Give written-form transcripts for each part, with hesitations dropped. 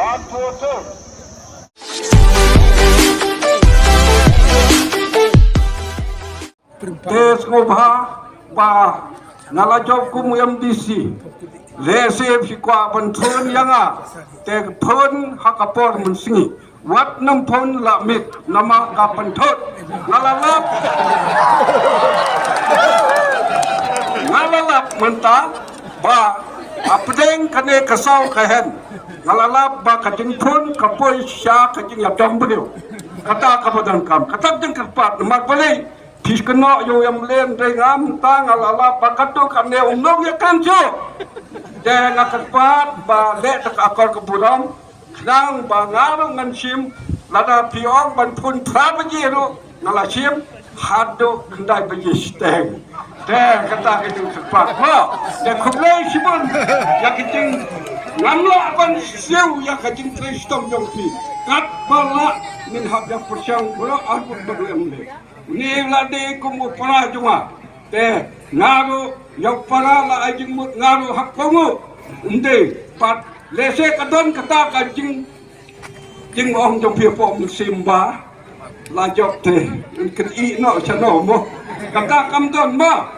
Atutu. Tes ngobha ba nalajob kum MDC. Lesep si kwa banthun yanga te thun hakapor munsingi wat nampon lamit nama kapanthut ngalalap menta ba apdeng kane kasau kahen ngalalap ba kajing thun kapoy sya kajing yatong beliau kata kapadan kam kata jeng kerpat mak beli kiskeno yo yang len rengam tang ngalalap ba katu kane umnong ya kanjo dan kerpat ba le tak akor keburam nang ba ngarong ngansim lada piong ban thun prabajiru ngalasim hado kendai bagi steng dan kata itu cepat ha dan kublai sibun ya kiting ngamla ban siu ya kiting tristom jongki kat bala min hab yang persyang bala arbut badu emle ni lade kumu para juma te ngaru yang para la ajing mut ngaru hak kongu unde pat lese kadon kata kajing jing ong jong pia pom simba la job te ken i no chano mo kata kam don ma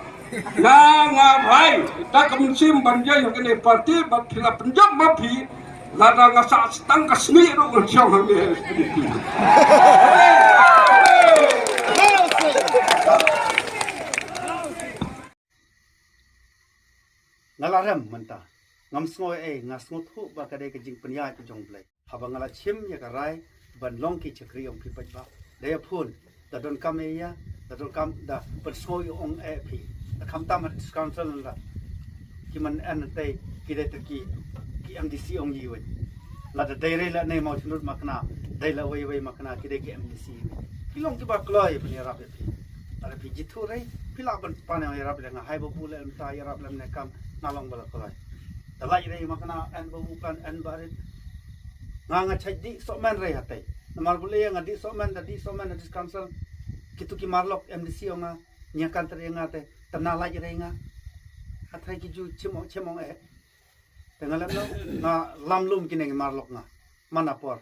nga rai ta kam sim ban je yo kene parti bat phila punjab ma phi la da nga sa stang ka sni ro ngol chong ha me ngalarem menta ngam sngoy ngasngot hu ba kadai ke jing penya ke jong blai haba ngala chim ya ka rai ban long ki chakri ong phi ba daya phun da don kam ya da don kam da per sngoy ong phi da kham tam council la ki man an te ki de ki MDC ong yi wen la da dai re la nei mau chnut makna dai la wei makna ki de ki MDC ki long ki ba kloi pnya ra phi ala phi jithu re phi la ban pa ne ra phi nga hai bo pu le ta ya ra phi ne kam nalong bala kloi dalai rei makna an bukan an barit nganga chadi soman rei hatai namar bule yang adi soman di council kitu ki marlok MDC onga nyakan ter yang ate tana lai rei nga hatai ki ju chemong tengalam no na lamlum kine marlok nga manapor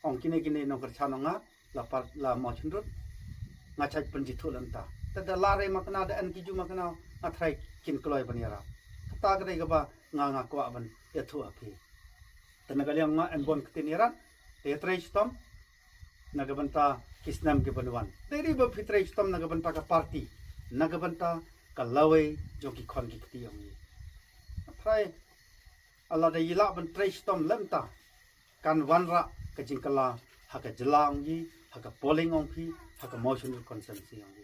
ong kine no kerchano nga la mo chendrut nga chaj penjitu lanta tada lare makna da an ki ju makna athai kin kloi baniara ta kadai ka ba nga kwa ban ethu api tanagalyang nga enbon kitiniran te treistom nagabanta kisnam ke banwan teri ba fitreistom nagabanta ka party nagabanta ka lawe joki khon ki kitiyong ni thai ala da yila ban treistom lemta kan wanra ka jingkala haka jelang yi haka polling ong phi haka motion consent si ong